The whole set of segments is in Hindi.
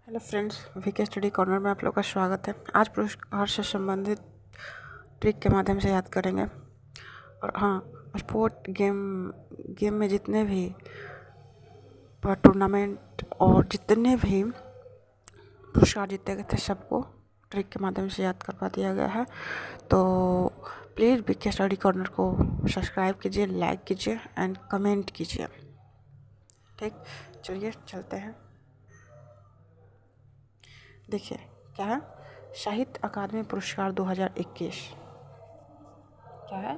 Hello friends, VK study corner में आप लोग का स्वागत है। आज पुरस्कार से संबंधित ट्रिक के माध्यम से याद करेंगे। और हाँ, स्पोर्ट गेम में जितने भी टूर्नामेंट और जितने भी पुरस्कार जीते गए थे सबको ट्रिक के माध्यम से याद करवा दिया गया है। तो प्लीज़ वीके स्टडी कॉर्नर को सब्सक्राइब कीजिए, लाइक कीजिए एंड कमेंट कीजिए। ठीक, चलिए चलते हैं। देखिए क्या है, साहित्य अकादमी पुरस्कार 2021। क्या है,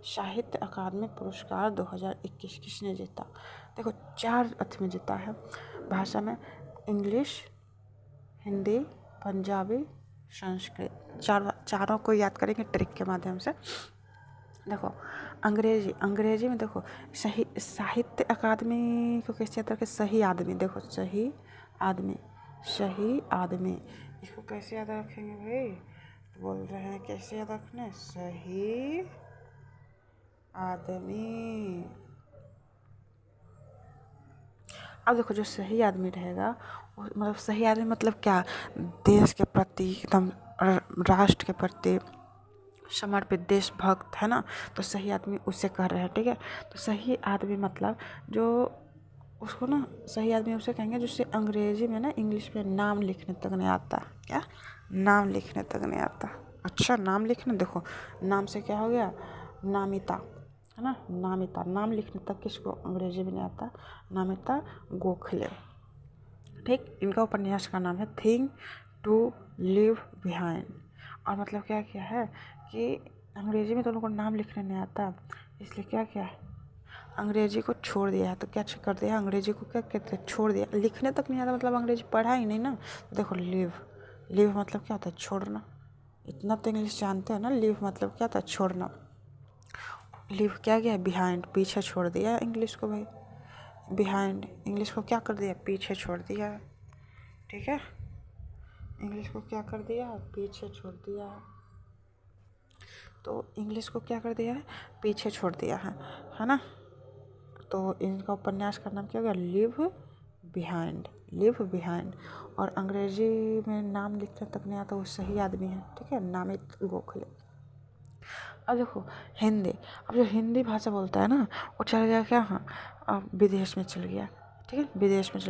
साहित्य अकादमी पुरस्कार 2021 किसने जीता? देखो 4 अर्थ में जीता है भाषा में, इंग्लिश, हिंदी, पंजाबी, संस्कृत। चारों को याद करेंगे ट्रिक के माध्यम से। देखो अंग्रेजी में देखो सही साहित्य अकादमी को कैसे याद रखें? सही आदमी। देखो सही आदमी इसको कैसे याद रखेंगे भाई? बोल रहे हैं कैसे याद रखना है? सही आदमी। अब देखो जो सही आदमी रहेगा मतलब सही आदमी मतलब क्या? देश के प्रति एकदम राष्ट्र के प्रति समर्पित, देशभक्त है ना। तो सही आदमी उससे कह रहे हैं, ठीक है। तो सही आदमी मतलब जो उसको ना सही आदमी उसे कहेंगे जिससे अंग्रेजी में ना इंग्लिश में नाम लिखने तक नहीं आता। क्या? नाम लिखने तक नहीं आता। अच्छा, नाम लिखने, देखो नाम से क्या हो गया? नामिता है ना। नामिता, नाम लिखने तक किसको अंग्रेजी में नहीं आता? नामिता गोखले। ठीक, इनका उपन्यास का नाम है थिंग टू लिव बिहाइंड। और मतलब क्या किया है कि अंग्रेजी में तो उनको नाम लिखने नहीं आता, इसलिए क्या किया है, अंग्रेजी को छोड़ दिया है। तो क्या कर दिया, अंग्रेजी को क्या कहते हैं? छोड़ दिया। लिखने तक नहीं आता मतलब अंग्रेजी पढ़ा ही नहीं ना। देखो लिव मतलब क्या होता है? छोड़ना। इतना तो इंग्लिश जानते हो ना। लिव मतलब क्या होता है? छोड़ना। लिव क्या गया? बिहाइंड, पीछे छोड़ दिया इंग्लिश को भाई। बिहाइंड इंग्लिश को क्या कर दिया? पीछे छोड़ दिया। ठीक है, इंग्लिश को क्या कर दिया? पीछे छोड़ दिया। तो इंग्लिश को क्या कर दिया है? पीछे छोड़ दिया है ना। तो इनका उपन्यास का नाम क्या हो गया? Live behind. और अंग्रेजी में नाम लिखने तक नहीं आता, वो सही आदमी है, ठीक है, नामित गोखले। अब देखो हिंदी, अब जो हिंदी भाषा बोलता है ना वो चल गया क्या? हाँ, अब विदेश में चल गया। ठीक है, विदेश में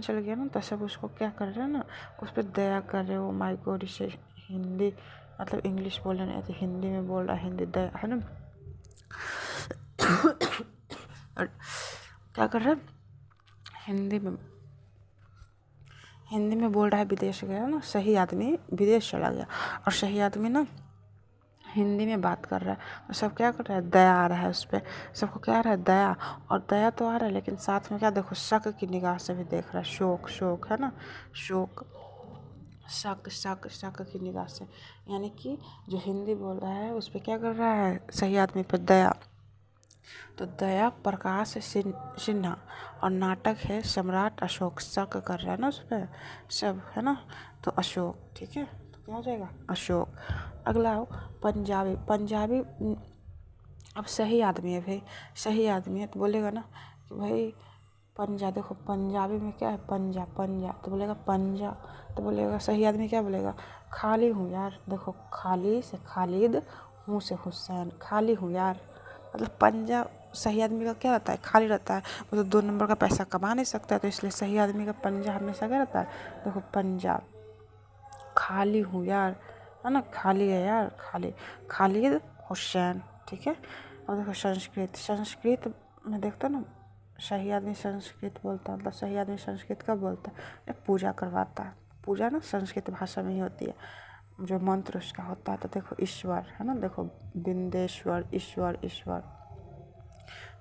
चल गया ना। तो सब उसको क्या कर रहे हैं ना, उस पर दया कर रहे हो। माई गॉड, इसे हिंदी मतलब इंग्लिश बोलने नहीं आती, हिंदी में बोल रहा है, हिंदी दया है ना। और क्या कर रहा है? हिंदी में बोल रहा है, विदेश गया ना, सही आदमी विदेश चला गया। और सही आदमी ना हिंदी में बात कर रहा है। तो सब क्या कर रहा है? दया आ रहा है उस पर। सबको क्या आ रहा है? दया। और दया तो आ रहा है, लेकिन साथ में क्या देखो, शक की निगाह से भी देख रहा है। शोक है ना, शोक, शक की निगाह से। यानी कि जो हिंदी बोल रहा है उस पर क्या कर रहा है? सही आदमी पर दया। तो दया प्रकाश सिन्हा। और नाटक है सम्राट अशोक। शक कर रहा है ना उस पर सब, है ना। तो अशोक, ठीक है, तो क्या हो जाएगा? अशोक। अगला हो पंजाबी। अब सही आदमी है भाई, सही आदमी है तो बोलेगा ना कि भाई देखो पंजाबी में क्या है? पंजा। तो बोलेगा पंजा। तो बोलेगा सही आदमी क्या बोलेगा? खाली हूँ यार। देखो खाली से खालिद, हूँ से हुसैन, खाली हूँ यार। मतलब पंजा सही आदमी का क्या रहता है? खाली रहता है। वो तो 2 नंबर का पैसा कमा नहीं सकता है, तो इसलिए सही आदमी का पंजा हमेशा क्या रहता है? देखो पंजा, खाली हूँ यार, है ना, खाली है यार, खालिद हुसैन। ठीक है। और देखो संस्कृत में देखते ना, सही आदमी संस्कृत बोलता है। मतलब सही आदमी संस्कृत कब बोलता है? पूजा करवाता है। पूजा ना संस्कृत भाषा में ही होती है। जो मंत्र उसका होता है, तो देखो ईश्वर है ना, देखो बिंदेश्वर, ईश्वर।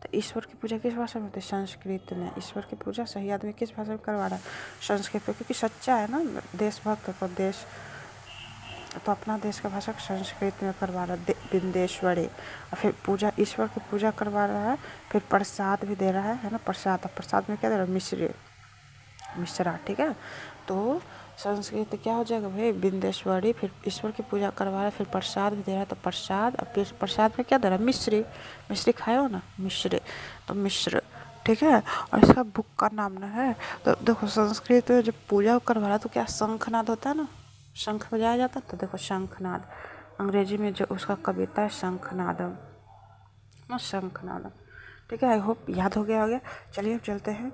तो ईश्वर की पूजा किस भाषा में होती है? संस्कृत में। ईश्वर की पूजा सही आदमी किस भाषा में करवा रहा है? संस्कृत में, क्योंकि सच्चा है ना, देशभक्त को देश, तो अपना देश का भाषा संस्कृत में करवा रहा है, बिंदेश्वरी। और फिर पूजा, ईश्वर की पूजा करवा रहा है। फिर प्रसाद भी दे रहा है ना, प्रसाद में क्या दे रहा है? मिश्रा। ठीक है, तो संस्कृत क्या हो जाएगा भाई? बिंदेश्वरी। फिर ईश्वर की पूजा करवा रहा है, फिर प्रसाद भी दे रहा है, तो प्रसाद। और फिर प्रसाद में क्या दे रहा है? मिश्री खाए हो ना, मिश्री, तो मिश्र। ठीक है। और इसका बुक का नाम ना है, तो देखो संस्कृत में जब पूजा करवा रहा तो क्या शंखनाद होता है ना, शंख बजाया जाता है, तो देखो शंखनाद। अंग्रेजी में जो उसका कविता है शंखनादम, शंखनादम। ठीक है, आई होप याद हो गया होगा। चलिए अब चलते हैं।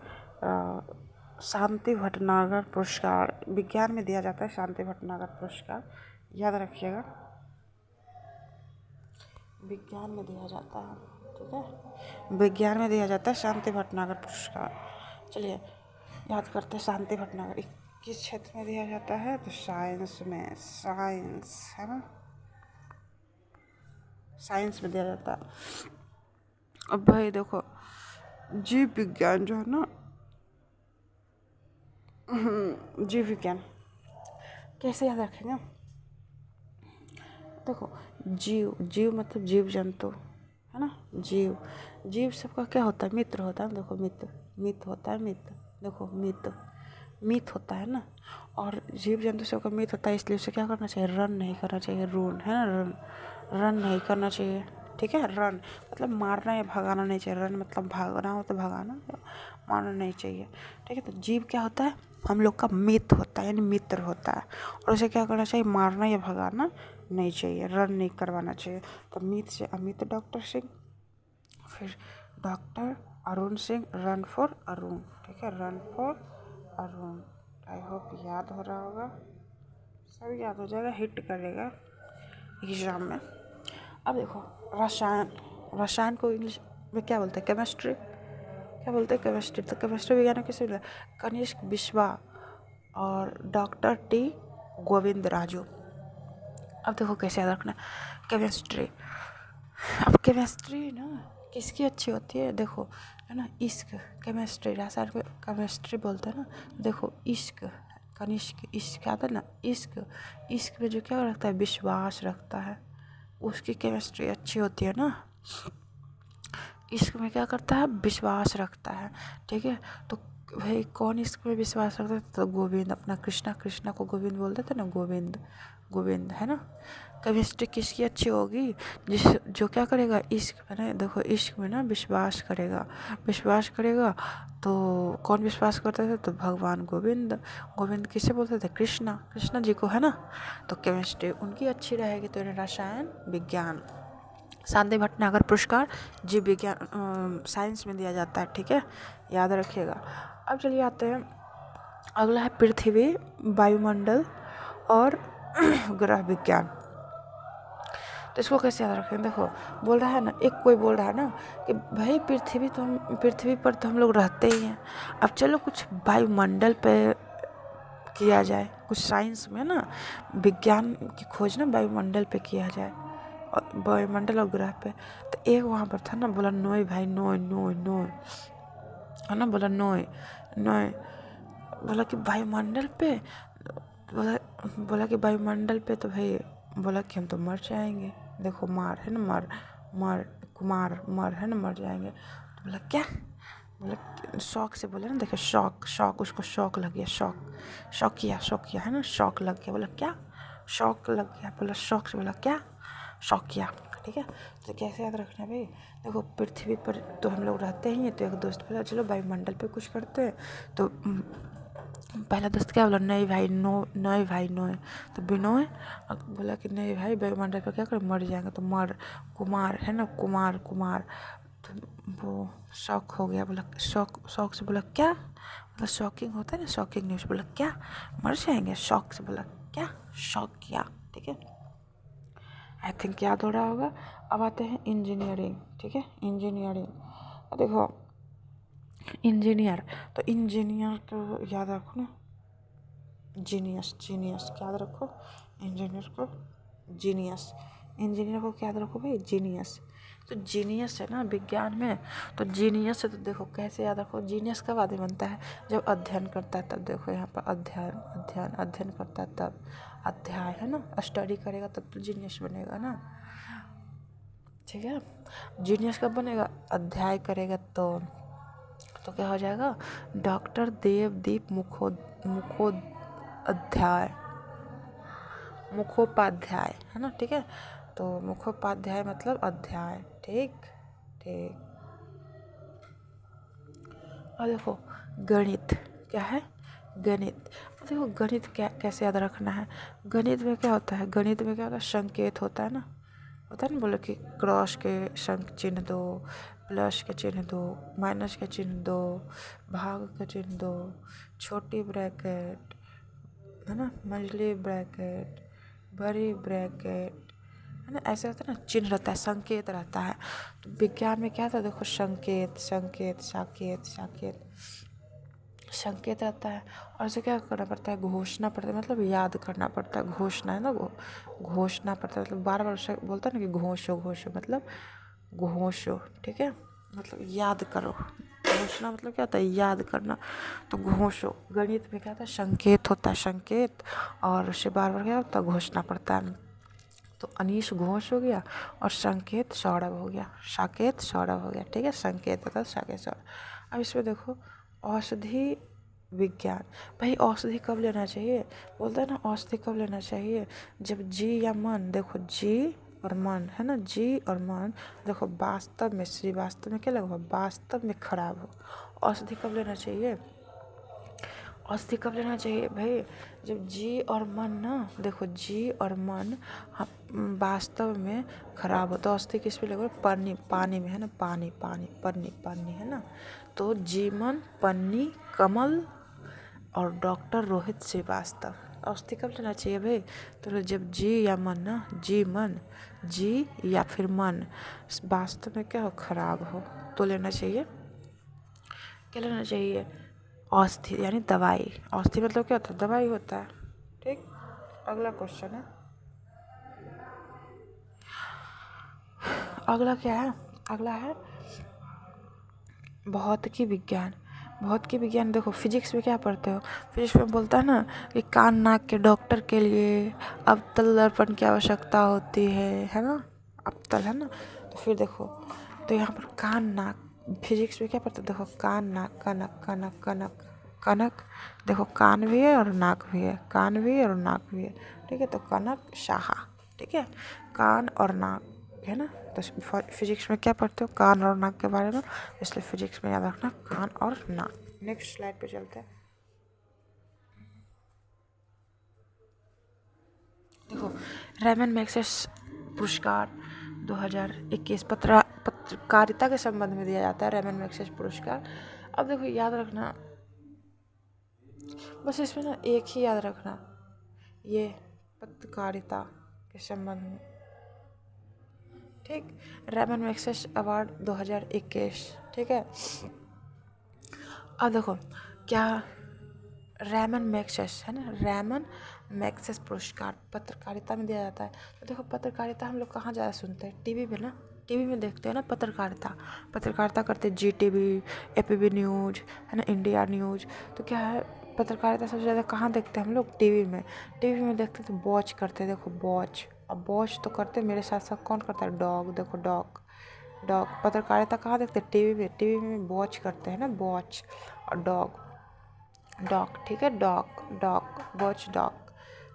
शांति भटनागर पुरस्कार विज्ञान में दिया जाता है, शांति भटनागर पुरस्कार याद रखिएगा, विज्ञान में दिया जाता है। ठीक है, विज्ञान में दिया जाता है शांति भटनागर पुरस्कार। चलिए याद करते हैं, शांति भटनागर किस क्षेत्र में दिया जाता है, तो साइंस में, साइंस है ना, साइंस में दिया जाता है। अब भाई देखो जीव विज्ञान जो है ना, जीव विज्ञान कैसे याद रखेंगे, देखो जीव, जीव मतलब जीव जंतु है ना, जीव, जीव सबका क्या होता है, मित्र होता है। देखो मित्र, मित्र होता है, मित्र, देखो मित्र, मित होता है ना। और जीव जंतु सबका मित होता है, इसलिए उसे क्या करना चाहिए, रन नहीं करना चाहिए, रून है ना, रन, रन नहीं करना चाहिए। ठीक है, रन मतलब मारना या भगाना नहीं चाहिए, रन मतलब भागना हो तो भगाना, मारना नहीं चाहिए। ठीक है, तो जीव क्या होता है, हम लोग का मित होता है, यानी मित्र होता है, और उसे क्या करना चाहिए, मारना या भगाना नहीं चाहिए, रन नहीं करवाना चाहिए। तो मित से अमित डॉक्टर सिंह, फिर doctor Arun Singh, run for Arun. ठीक है, run for Arun. I hope याद हो रहा होगा, सब याद हो जाएगा, हिट करेगा एग्जाम में। अब देखो रसायन, रसायन को इंग्लिश में क्या बोलते हैं, केमिस्ट्री, क्या बोलते हैं, केमिस्ट्री। तो केमिस्ट्री विज्ञान किसे मिला, कनिष्क बिस्वा और डॉक्टर टी गोविंद राजू। अब देखो कैसे याद रखना, केमिस्ट्री। अब केमिस्ट्री ना किसकी अच्छी होती है, देखो है ना, इश्क, केमिस्ट्री, रसायन को केमिस्ट्री बोलते हैं ना। देखो इश्क, कनिष्क, इश्क आता है ना, इश्क, इश्क में जो क्या रखता है, विश्वास रखता है, उसकी केमिस्ट्री अच्छी होती है ना। इश्क में क्या करता है, विश्वास रखता है। ठीक है, तो भाई कौन इश्क में विश्वास रखता है, तो गोविंद, अपना कृष्णा, कृष्णा को गोविंद बोलते थे ना, गोविंद, गोविंद है ना। केमिस्ट्री किसकी अच्छी होगी, जिस जो क्या करेगा, इश्क में ना, देखो इश्क में ना विश्वास करेगा, विश्वास करेगा। तो कौन विश्वास करते थे, तो भगवान गोविंद, गोविंद किसे बोलते थे, कृष्णा, कृष्णा जी को है ना। तो केमिस्ट्री उनकी अच्छी रहेगी। तो रसायन विज्ञान, शांति भटनागर पुरस्कार जीव विज्ञान साइंस में दिया जाता है। ठीक है, याद रखिएगा। अब चलिए आते हैं, अगला है पृथ्वी, वायुमंडल और ग्रह विज्ञान। तो इसको कैसे याद रखें, देखो बोल रहा है ना, एक कोई बोल रहा है ना कि भाई पृथ्वी तो हम, पृथ्वी पर तो हम लोग रहते ही हैं, अब चलो कुछ वायुमंडल पे किया जाए, कुछ साइंस में ना, विज्ञान की खोज ना वायुमंडल पे किया जाए, और वायुमंडल और ग्रह पे। तो एक वहाँ पर था ना, बोला नोय भाई, नोय नोय नोय है ना, बोला नोय नोय, बोला कि वायुमंडल पे, बोला, बोला कि वायुमंडल पे, तो भाई बोला कि हम तो मर जाएंगे, देखो मार है ना, मर, मर, कुमार, मर है ना, मर जाएंगे। तो बोला क्या, बोला शौक से बोले ना, देखो शौक, शौक, उसको शौक लग गया, शौक, शौकिया, शौकिया है ना, शौक लग गया, बोला क्या, शौक लग गया, बोला शौक से, बोला क्या, शौकिया। ठीक है, तो कैसे याद रखना है भाई, देखो पृथ्वी पर तो हम लोग रहते ही हैं, तो एक दोस्त बोला चलो वायुमंडल पे कुछ करते हैं। तो पहला दोस्त क्या बोला, नहीं भाई नो, नहीं भाई नो, तो बिनोय बोला कि नहीं भाई वायुमंडल पे क्या कर, मर जाएंगे, तो मर, कुमार है ना, कुमार, कुमार। तो वो शौक हो गया, बोला शौक, शौक से बोला क्या, मतलब शॉकिंग होता है ना, शॉकिंग न्यूज़, बोला क्या, मर जाएंगे, शौक से बोला क्या, शौक किया। ठीक है, आई थिंक याद हो रहा होगा। अब आते हैं इंजीनियरिंग। ठीक है, इंजीनियरिंग, देखो इंजीनियर, तो इंजीनियर को याद रखो ना, जीनियस, जीनियस याद रखो, इंजीनियर को जीनियस, इंजीनियर को क्या याद रखो भाई, जीनियस। तो जीनियस है ना विज्ञान में, तो जीनियस है, तो देखो कैसे याद रखो, जीनियस कब आदमी बनता है, जब अध्ययन करता है, तब देखो यहाँ पर अध्ययन, अध्ययन, अध्ययन करता है तब, अध्याय है ना, स्टडी करेगा तब तो जीनियस बनेगा ना। ठीक है, जीनियस कब बनेगा, अध्याय करेगा तो क्या हो जाएगा, डॉक्टर देवदीप मुखोपाध्याय, मुखोपाध्याय है ना। ठीक है, तो मुखोपाध्याय मतलब अध्याय। ठीक, ठीक, और देखो गणित क्या है, गणित। और देखो गणित क्या कैसे याद रखना है, गणित में क्या होता है, गणित में क्या होता है, संकेत होता है ना, होता है ना, बोलो कि क्रॉस के संग चिन्ह दो, प्लस के चिन्ह दो, माइनस के चिन्ह दो, भाग का चिन्ह दो, छोटी ब्रैकेट है ना, मंझली ब्रैकेट, बड़ी ब्रैकेट है ना, ऐसे होता है ना, चिन्ह रहता है, संकेत रहता है। तो विज्ञान में क्या था, देखो संकेत संकेत साकेत साकेत, संकेत रहता है। और उसे क्या करना पड़ता है, घोषणा पड़ता है, मतलब याद करना पड़ता है, घोषणा है ना, घोषणा पड़ता है, मतलब बार बार उसे बोलता है ना कि घोषो घोषो, मतलब घोषो, ठीक है, मतलब याद करो। घोषणा मतलब क्या होता है, याद करना। तो घोषो, गणित में क्या होता है, संकेत होता है, संकेत, और उसे बार बार क्या होता है, घोषणा पड़ता है। तो अनीश घोष हो गया और संकेत सौरभ हो गया, साकेत सौरभ हो गया, ठीक है, संकेत होता है, साकेत सौरभ। अब इसमें देखो औषधि विज्ञान, भाई औषधि कब लेना चाहिए, बोलते हैं ना औषधि कब लेना चाहिए, जब जी या मन, देखो जी और मन है ना, जी और मन देखो वास्तव में, श्रीवास्तव में क्या लगा, वास्तव में खराब हो। औषधि कब लेना चाहिए, औषधि कब लेना चाहिए भाई, जब जी और मन ना, देखो जी और मन वास्तव में खराब हो। तो औषधि किस पे लगेगा, पानी, पानी में है ना, पानी पानी पन्नी पन्नी है ना। तो जीवन पन्नी कमल और डॉक्टर रोहित श्रीवास्तव। औषधि कब लेना चाहिए भाई, तो जब जी या मन ना, जी मन, जी या फिर मन वास्तव में क्या हो, खराब हो, तो लेना चाहिए, क्या लेना चाहिए, औषधि यानी दवाई। औषधि मतलब क्या होता है, दवाई होता है, ठीक। अगला क्वेश्चन है, अगला क्या है, अगला है भौतिकी विज्ञान। भौतिकी विज्ञान देखो फिजिक्स में क्या पढ़ते हो, फिजिक्स में बोलता है ना कि कान नाक के डॉक्टर के लिए अवतल दर्पण की आवश्यकता होती है ना, अवतल है ना। तो फिर देखो, तो यहाँ पर कान नाक, फिजिक्स में क्या पढ़ते हो, देखो कान नाक कनक कनक कनक कनक, देखो कान भी है और नाक भी है, कान भी है और नाक भी है, ठीक है, तो कनक शाहा, ठीक है, कान और नाक है ना। तो फिजिक्स में क्या पढ़ते हो, कान और नाक के बारे में, इसलिए फिजिक्स में याद रखना कान और नाक। नेक्स्ट स्लाइड पे चलते हैं। देखो रेमन मैग्सेस पुरस्कार 2021 पत्रकारिता के संबंध में दिया जाता है, रेमन मैग्सेस पुरस्कार। अब देखो याद रखना, बस इसमें ना एक ही याद रखना, ये पत्रकारिता के संबंध में, ठीक, रेमन मैग्सेस अवार्ड 2021, ठीक है। अब देखो क्या, रेमन मैग्सेस है ना, रेमन मैग्सेस पुरस्कार पत्रकारिता में दिया जाता है। तो देखो पत्रकारिता हम लोग कहाँ ज़्यादा सुनते हैं, टीवी में ना, टीवी में देखते हैं ना पत्रकारिता, पत्रकारिता करते हैं, जी टीवी, एपीबी न्यूज़ है ना, इंडिया न्यूज़। तो क्या है, पत्रकारिता सबसे ज़्यादा कहाँ देखते हैं हम लोग, टीवी में, टीवी में देखते हैं, तो वॉच करते हैं, देखो वॉच, अब वॉच तो करते हैं, मेरे साथ साथ कौन करता है, डॉग, देखो डॉग, डॉग। पत्रकारिता कहाँ देखते हैं, टीवी में, टीवी में वॉच करते हैं ना, वॉच और डॉग, डॉग, ठीक है, डॉग डॉग वॉच डॉग,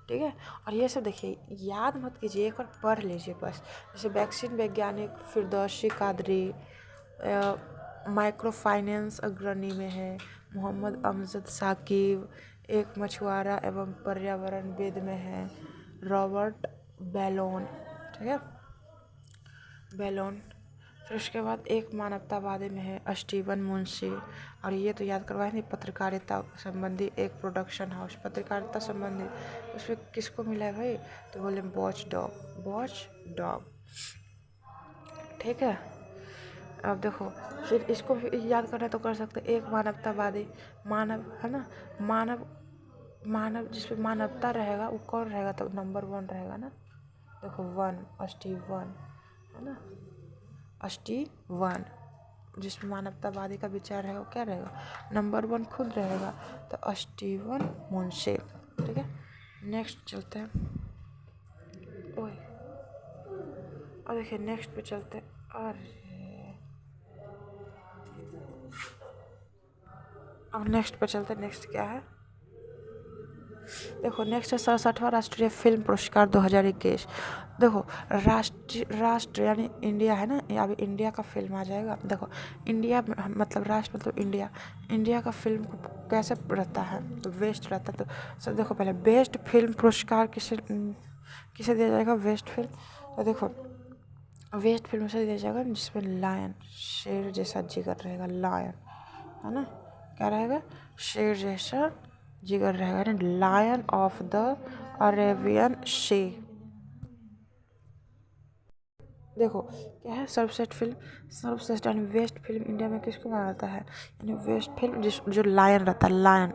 ठीक है। और ये सब देखिए याद मत कीजिए, एक बार पढ़ लीजिए बस। जैसे वैक्सीन वैज्ञानिक फिरदौसी कादरी माइक्रो फाइनेंस अग्रणी में है, मोहम्मद अमजद साकिब एक मछुआरा एवं पर्यावरणविद में है, रॉबर्ट बेलोन, ठीक है, बेलोन। फिर उसके बाद एक मानवतावादी में है स्टीवन मुंशी। और ये तो याद करवाए नहीं, पत्रकारिता संबंधी एक प्रोडक्शन हाउस, पत्रकारिता संबंधी, उसमें किसको मिला है भाई, तो बोले वॉच डॉग, वॉच डॉग, ठीक है। अब देखो फिर इसको भी याद करना तो कर सकते, एक मानवतावादी, मानव है ना, मानव, मानव जिसमें मानवता रहेगा वो कौन रहेगा, तो नंबर 1 रहेगा ना, देखो 1 स्टीवन है ना, स्टीवन, जिसमें मानवतावादी का विचार है वो क्या रहेगा, नंबर 1 खुद रहेगा, तो स्टीवन मुंशी, ठीक है। नेक्स्ट चलते हैं, ओए, और देखिए नेक्स्ट पे चलते हैं, अरे अब नेक्स्ट पे चलते हैं, नेक्स्ट क्या है, देखो नेक्स्ट है 67वां राष्ट्रीय फिल्म पुरस्कार 2021। देखो राष्ट्र यानी इंडिया है ना, अभी इंडिया का फिल्म आ जाएगा। देखो इंडिया मतलब राष्ट्र मतलब इंडिया, इंडिया का फिल्म कैसे रहता है तो वेस्ट रहता है। तो सर देखो पहले बेस्ट फिल्म पुरस्कार किसे किसे दिया जाएगा, बेस्ट फिल्म। तो देखो बेस्ट फिल्म से दिया जाएगा जिसमें लायन शेर जैसा जिगर रहेगा, लायन है ना, क्या रहेगा, शेर जैसा जिगर रहेगा, लायन ऑफ द अरेबियन सी। देखो क्या है सर्वश्रेष्ठ फिल्म, सर्वश्रेष्ठ यानी बेस्ट फिल्म इंडिया में किसको माना जाता है, यानी बेस्ट फिल्म जिस जो लायन रहता है, लायन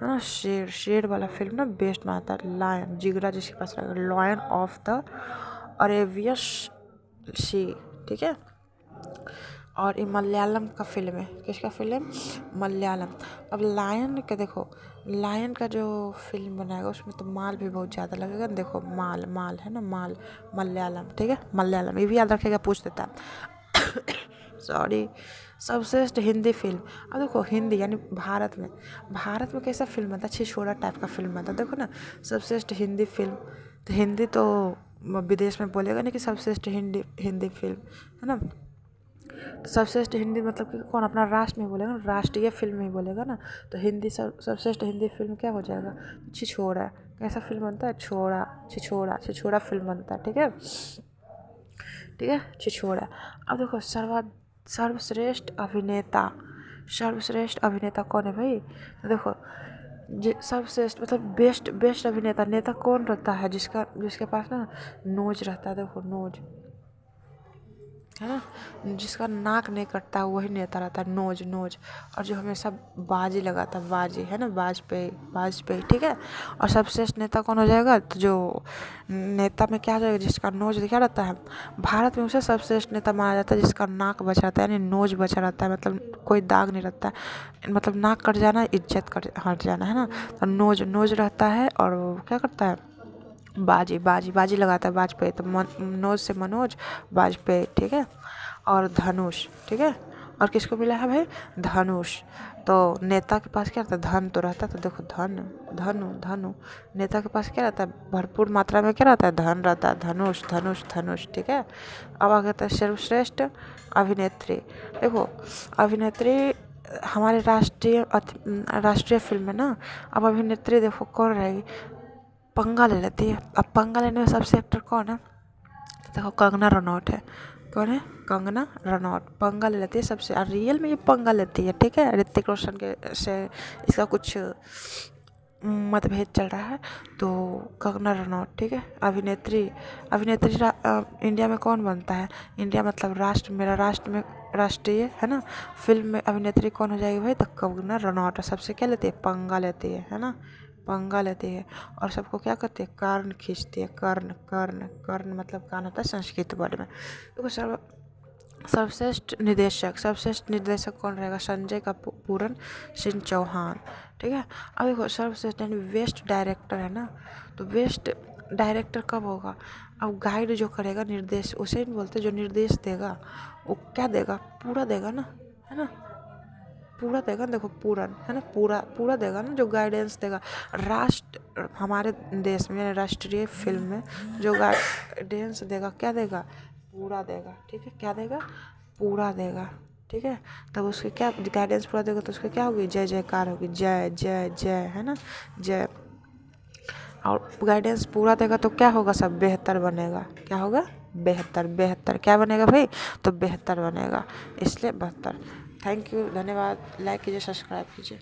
है ना, शेर, शेर वाला फिल्म ना बेस्ट माना जाता है। लायन जिगरा जिसके पास रहेगा, लायन ऑफ द अरेबियस सी, ठीक है। और ये मलयालम का फिल्म है, किसका फिल्म, मलयालम। अब लायन का देखो, लायन का जो फिल्म बनाएगा उसमें तो माल भी बहुत ज़्यादा लगेगा। देखो माल, माल है ना, माल, मलयालम, ठीक है, मलयालम, ये भी याद रखेगा, पूछ देता है। सॉरी। सर्वश्रेष्ठ हिंदी फिल्म, अब देखो हिंदी यानी भारत में कैसा फिल्म बनता है, छिछोरा टाइप का फिल्म बनता है। देखो ना सर्वश्रेष्ठ हिंदी फिल्म, तो हिंदी तो विदेश में बोलेगा नहीं कि सर्वश्रेष्ठ हिंदी फिल्म है ना। तो सर्वश्रेष्ठ हिंदी मतलब कि कौन अपना राष्ट्र में बोलेगा ना, राष्ट्रीय फिल्म में ही बोलेगा ना। तो हिंदी सर्वश्रेष्ठ हिंदी फिल्म क्या हो जाएगा, छिछोरा। कैसा फिल्म बनता है, छोड़ा, छिछोरा, छिछोरा फिल्म बनता है, ठीक है, ठीक है, छिछोरा। अब देखो सर्वश्रेष्ठ अभिनेता, सर्वश्रेष्ठ अभिनेता कौन है भाई, तो देखो सर्वश्रेष्ठ मतलब बेस्ट अभिनेता, नेता कौन रहता है जिसके पास ना नोज रहता है, देखो नोज है ना, जिसका नाक नहीं कटता वही नेता रहता है, नोज नोज। और जो हमेशा बाजी लगाता है, बाजी है ना, बाजपेयी, ठीक है। और सर्वश्रेष्ठ नेता कौन हो जाएगा, तो जो नेता में क्या हो जाएगा, जिसका नोज क्या रहता है, भारत में उसे सर्वश्रेष्ठ नेता माना जाता है जिसका नाक बचा रहता है, यानी नोज बचा रहता है, मतलब कोई दाग नहीं रहता है, मतलब नाक कट जाना इज्जत हट जाना है ना। तो नोज रहता है, और वो क्या करता है, बाजी लगाता है, बाजपेयी, तो नोज से मनोज, बाजपेयी, ठीक है। और धनुष, ठीक है, और किसको मिला है भाई, धनुष। तो नेता के पास क्या रहता है, धन तो रहता है, तो देखो धनु नेता के पास क्या रहता है, भरपूर मात्रा में क्या रहता है, धन रहता है, धनुष, ठीक है। अब आ गया सर्वश्रेष्ठ अभिनेत्री। देखो अभिनेत्री हमारे राष्ट्रीय फिल्म में ना, अब अभिनेत्री देखो कौन रहेगी, पंगा ले लेती है। अब पंगा लेने में सबसे एक्टर कौन है, तो देखो कंगना रनौत है, कौन है, कंगना रनौत पंगा ले लेती है सबसे, और रियल में ये पंगा लेती है, ठीक है। ऋतिक रोशन के से इसका कुछ मतभेद चल रहा है, तो कंगना रनौत, ठीक है। अभिनेत्री इंडिया में कौन बनता है, इंडिया मतलब राष्ट्र, मेरा राष्ट्र में राष्ट्रीय है ना, फिल्म में अभिनेत्री कौन हो जाएगी भाई, तो कंगना रनौत सबसे क्या लेती है, पंगा लेती है ना, पंगा लेती है। और सबको क्या करती है, कर्ण खींचती है, कर्ण मतलब कान होता है संस्कृत वर्ड में। देखो सर्वश्रेष्ठ निर्देशक कौन रहेगा, संजय पूरन सिंह चौहान, ठीक है। अब देखो सर्वश्रेष्ठ यानी बेस्ट डायरेक्टर है ना, तो बेस्ट डायरेक्टर कब होगा, अब गाइड जो करेगा, निर्देश उसे नहीं बोलते, जो निर्देश देगा वो क्या देगा, पूरा देगा ना, है ना, पूरा देगा, देखो पूरन है ना, पूरा देगा ना, जो गाइडेंस देगा। राष्ट्र हमारे देश में राष्ट्रीय फिल्म में जो गाइडेंस देगा, क्या देगा, पूरा देगा, ठीक है, क्या देगा, पूरा देगा, ठीक है। तब उसके क्या गाइडेंस पूरा देगा, तो उसके क्या होगी, जय जयकार होगी, जय जय जय है ना, जय। और गाइडेंस पूरा देगा तो क्या होगा, सब बेहतर बनेगा, क्या होगा, बेहतर क्या बनेगा भाई, तो बेहतर बनेगा, इसलिए बेहतर। थैंक यू, धन्यवाद, लाइक कीजिए, सब्सक्राइब कीजिए।